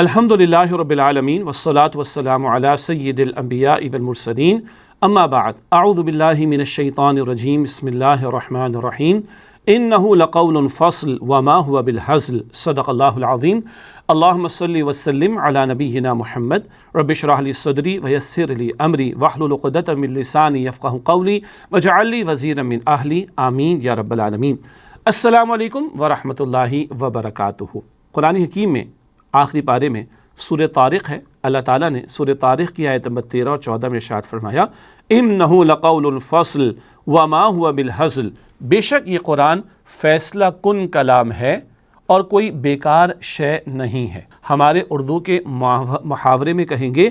الحمدللہ رب العالمین والصلاة والسلام علی سید الانبیاء والمرسلین اما بعد اعوذ باللہ من الشیطان الرجیم بسم اللہ الرحمن الرحیم انہ لقول فصل وما هو بالہزل صدق اللہ العظیم اللہم صلی وسلم علی نبینا محمد رب اشرح لی صدری ویسر لی امری واحلل عقدۃ من لسانی یفقہوا قولی واجعل لی وزیرا من اہلی آمین یا رب العالمین۔ السلام علیکم ورحمۃ اللہ وبرکاتہ۔ قرآن حکیم میں آخری پارے میں سورہ طارق ہے۔ اللہ تعالیٰ نے سورہ طارق کی آیت نمبر 13 اور 14 میں ارشاد فرمایا انہ لقول فصل وما هو بالہزل، بے شک یہ قرآن فیصلہ کن کلام ہے اور کوئی بیکار شے نہیں ہے۔ ہمارے اردو کے محاورے میں کہیں گے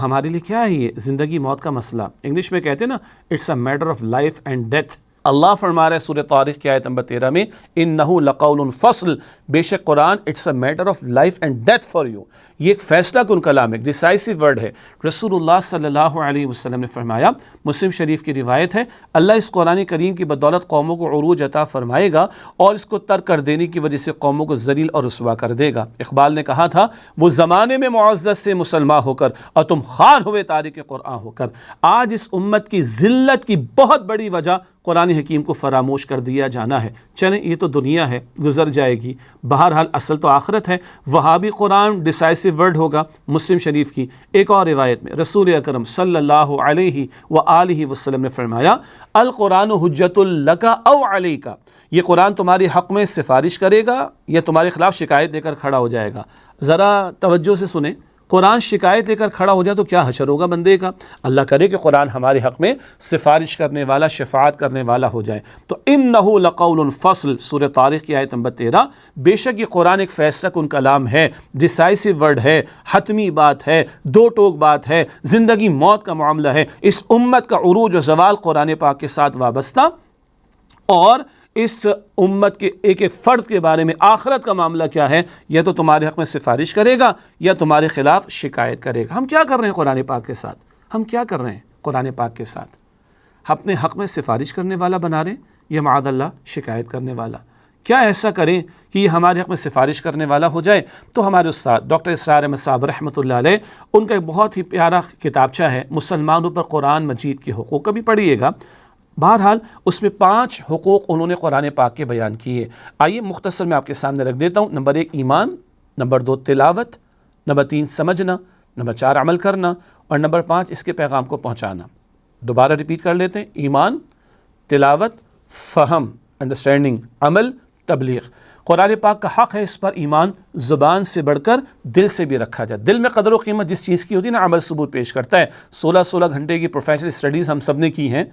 ہمارے لیے کیا ہے یہ زندگی موت کا مسئلہ، انگلش میں کہتے ہیں نا it's a matter of life and death. Allah فرما رہا ہے سورہ طارق کی آیت نمبر 13 میں انہ لقول فصل، بے شک Quran it's a matter of life and death for you, یہ ایک فیصلہ کن کلام ہے، ڈیسائسو ورڈ ہے۔ رسول اللہ صلی اللہ علیہ وسلم نے فرمایا، مسلم شریف کی روایت ہے، اللہ اس قرآن کریم کی بدولت قوموں کو عروج عطا فرمائے گا اور اس کو ترک کر دینے کی وجہ سے قوموں کو ذلیل اور رسوا کر دے گا۔ اقبال نے کہا تھا وہ زمانے میں معزز سے مسلمان ہو کر اور تم خوار ہوئے تارک قرآن ہو کر۔ آج اس امت کی ذلت کی بہت بڑی وجہ قرآن حکیم کو فراموش کر دیا جانا ہے۔ چلیں یہ تو دنیا ہے، گزر جائے گی، بہرحال اصل تو آخرت ہے۔ وہابی قرآن ڈیسائسو ورڈ ہوگا۔ مسلم شریف کی ایک اور روایت میں رسول اکرم صلی اللہ علیہ وآلہ وسلم نے فرمایا القرآن حجت لک او علیک، یہ قرآن تمہاری حق میں سفارش کرے گا یا تمہارے خلاف شکایت لے کر کھڑا ہو جائے گا۔ ذرا توجہ سے سنیں، قرآن شکایت لے کر کھڑا ہو جائے تو کیا حشر ہوگا بندے کا۔ اللہ کرے کہ قرآن ہمارے حق میں سفارش کرنے والا، شفاعت کرنے والا ہو جائے۔ تو انہ لقول فصل، سورہ طارق کی آیت نمبر 13، بے شک یہ قرآن ایک فیصلہ کن کلام ہے، ڈیسائسو ورڈ ہے، حتمی بات ہے، دو ٹوک بات ہے، زندگی موت کا معاملہ ہے۔ اس امت کا عروج و زوال قرآن پاک کے ساتھ وابستہ، اور اس امت کے ایک ایک فرد کے بارے میں آخرت کا معاملہ کیا ہے، یا تو تمہارے حق میں سفارش کرے گا یا تمہارے خلاف شکایت کرے گا۔ ہم کیا کر رہے ہیں قرآن پاک کے ساتھ؟ ہم کیا کر رہے ہیں قرآن پاک کے ساتھ؟ اپنے حق میں سفارش کرنے والا بنا رہے ہیں یا معاذ اللہ شکایت کرنے والا؟ کیا ایسا کریں کہ یہ ہمارے حق میں سفارش کرنے والا ہو جائے؟ تو ہمارے استاد ڈاکٹر اسرار احمد صاحب رحمۃ اللہ علیہ، ان کا ایک بہت ہی پیارا کتابچہ ہے مسلمانوں پر قرآن مجید کے حقوق، کبھی پڑھیے گا۔ بہرحال اس میں 5 حقوق انہوں نے قرآن پاک کے بیان کیے۔ آئیے مختصر میں آپ کے سامنے رکھ دیتا ہوں۔ نمبر 1 ایمان، نمبر 2 تلاوت، نمبر 3 سمجھنا، نمبر 4 عمل کرنا، اور نمبر 5 اس کے پیغام کو پہنچانا۔ دوبارہ ریپیٹ کر لیتے ہیں، ایمان، تلاوت، فہم، انڈرسٹینڈنگ، عمل، تبلیغ۔ قرآن پاک کا حق ہے اس پر ایمان زبان سے بڑھ کر دل سے بھی رکھا جائے۔ دل میں قدر و قیمت جس چیز کی ہوتی ہے نا، عمل ثبوت پیش کرتا ہے۔ 16 گھنٹے کی پروفیشنل اسٹڈیز ہم سب نے کی ہیں،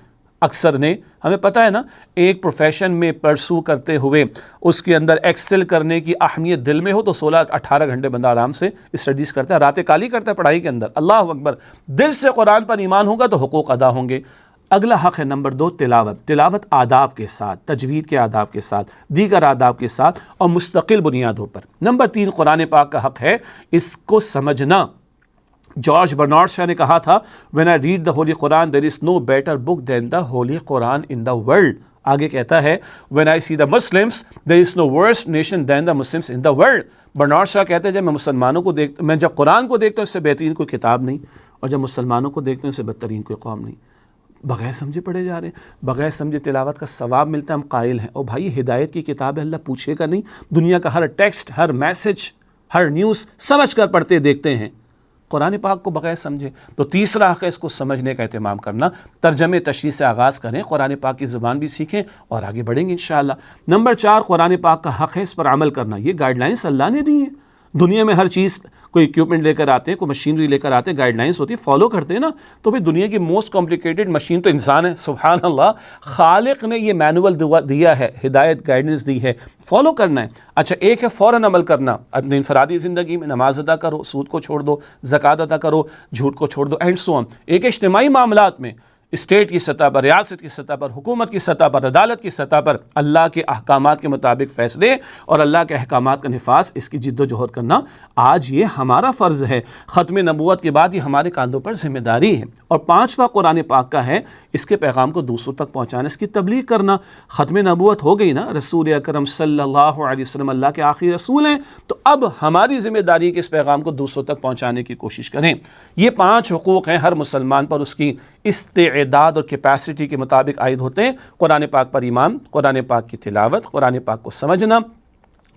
اکثر نے، ہمیں پتہ ہے نا ایک پروفیشن میں پرسو کرتے ہوئے اس کے اندر ایکسل کرنے کی اہمیت دل میں ہو تو 16-18 گھنٹے بندہ آرام سے اسٹڈیز کرتا ہے، راتیں کالی کرتا ہے پڑھائی کے اندر۔ اللہ اکبر، دل سے قرآن پر ایمان ہوگا تو حقوق ادا ہوں گے۔ اگلا حق ہے نمبر 2 تلاوت۔ تلاوت آداب کے ساتھ، تجوید کے آداب کے ساتھ، دیگر آداب کے ساتھ اور مستقل بنیادوں پر۔ نمبر 3 قرآن پاک کا حق ہے اس کو سمجھنا۔ جارج برنارڈ شاہ نے کہا تھا when I read the Holy Quran there is no better book than the Holy Quran in the world۔ آگے کہتا ہے when I see the Muslims there is no worse nation than the Muslims in the world۔ Bernard Shaw کہتے ہیں جب میں مسلمانوں کو دیکھتا، میں جب قرآن کو دیکھتا ہوں اس سے بہترین کوئی کتاب نہیں، اور جب مسلمانوں کو دیکھتا ہوں اس سے بدترین کوئی قوم نہیں۔ بغیر سمجھے پڑھے جا رہے ہیں، بغیر سمجھے تلاوت کا ثواب ملتا ہے، ہم قائل ہیں۔ اور بھائی ہدایت کی کتاب ہے، اللہ پوچھے گا نہیں۔ دنیا کا ہر ٹیکسٹ، ہر میسج، ہر نیوز سمجھ کر پڑھتے دیکھتے ہیں، قرآن پاک کو بغیر سمجھے۔ تو تیسرا حق ہے اس کو سمجھنے کا اہتمام کرنا۔ ترجمے تشریح سے آغاز کریں، قرآن پاک کی زبان بھی سیکھیں اور آگے بڑھیں گے انشاءاللہ۔ نمبر 4 قرآن پاک کا حق ہے اس پر عمل کرنا۔ یہ گائیڈ لائنس اللہ نے دی ہیں۔ دنیا میں ہر چیز، کوئی اکوپمنٹ لے کر آتے ہیں، کوئی مشینری لے کر آتے ہیں، گائیڈ لائنس ہوتی ہے، فالو کرتے ہیں نا۔ تو پھر دنیا کی موسٹ کمپلیکیٹڈ مشین تو انسان ہے، سبحان اللہ۔ خالق نے یہ مینول دیا ہے، ہدایت گائیڈنس دی ہے، فالو کرنا ہے۔ اچھا، ایک ہے فوراً عمل کرنا اپنی انفرادی زندگی میں، نماز ادا کرو، سود کو چھوڑ دو، زکوٰۃ ادا کرو، جھوٹ کو چھوڑ دو، اینڈ سو آن۔ ایک اجتماعی معاملات میں، اسٹیٹ کی سطح پر، ریاست کی سطح پر، حکومت کی سطح پر، عدالت کی سطح پر اللہ کے احکامات کے مطابق فیصلے اور اللہ کے احکامات کا نفاذ، اس کی جد و جہد کرنا آج یہ ہمارا فرض ہے۔ ختم نبوت کے بعد یہ ہمارے کاندھوں پر ذمہ داری ہے۔ اور پانچواں قرآن پاک کا ہے، اس کے پیغام کو دوسروں تک پہنچانا، اس کی تبلیغ کرنا۔ ختم نبوت ہو گئی نا، رسول اکرم صلی اللہ علیہ وسلم اللہ کے آخری رسول ہیں، تو اب ہماری ذمہ داری ہے کہ اس پیغام کو دوسروں تک پہنچانے کی کوشش کریں۔ یہ 5 حقوق ہیں ہر مسلمان پر، اس کی استعداد اور کیپیسٹی کے مطابق عائد ہوتے ہیں۔ قرآن پاک پر ایمان، قرآن پاک کی تلاوت، قرآن پاک کو سمجھنا،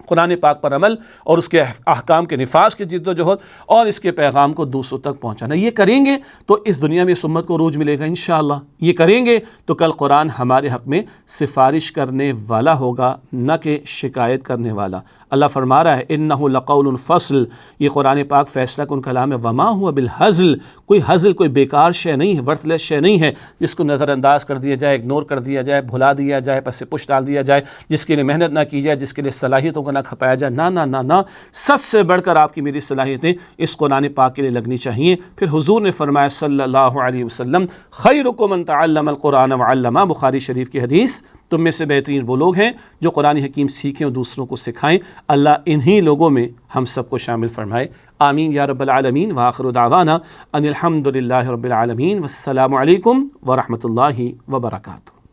قرآن پاک پر عمل اور اس کے احکام کے نفاذ کی جد و جہد، اور اس کے پیغام کو دوسروں تک پہنچانا۔ یہ کریں گے تو اس دنیا میں اس امت کو عروج ملے گا انشاءاللہ۔ یہ کریں گے تو کل قرآن ہمارے حق میں سفارش کرنے والا ہوگا، نہ کہ شکایت کرنے والا۔ اللہ فرما رہا ہے انہ لقول فصل، یہ قرآن پاک فیصلہ کن کلام ہے۔ وما ہوا بالہزل، کوئی ہزل، کوئی بیکار شے نہیں ہے، ورتھ لیس شے نہیں ہے جس کو نظر انداز کر دیا جائے، اگنور کر دیا جائے، بھلا دیا جائے، پس سے پش ڈال دیا جائے، جس کے لیے محنت نہ کی جائے، جس کے لیے صلاحیتوں کو نہ کھپایا جائے۔ نہ نہ نہ نہ، سب سے بڑھ کر آپ کی میری صلاحیتیں اس قرآن پاک کے لیے لگنی چاہیے۔ پھر حضور نے فرمایا صلی اللہ علیہ وسلم خیرکم من تعلم القرآن وعلمہ، بخاری شریف کی حدیث، تم میں سے بہترین وہ لوگ ہیں جو قرآن حکیم سیکھیں اور دوسروں کو سکھائیں۔ اللہ انہی لوگوں میں ہم سب کو شامل فرمائے، آمین یا رب العالمین۔ وآخر دعوانا ان الحمد للہ رب العالمین، والسلام علیکم ورحمۃ اللہ وبرکاتہ۔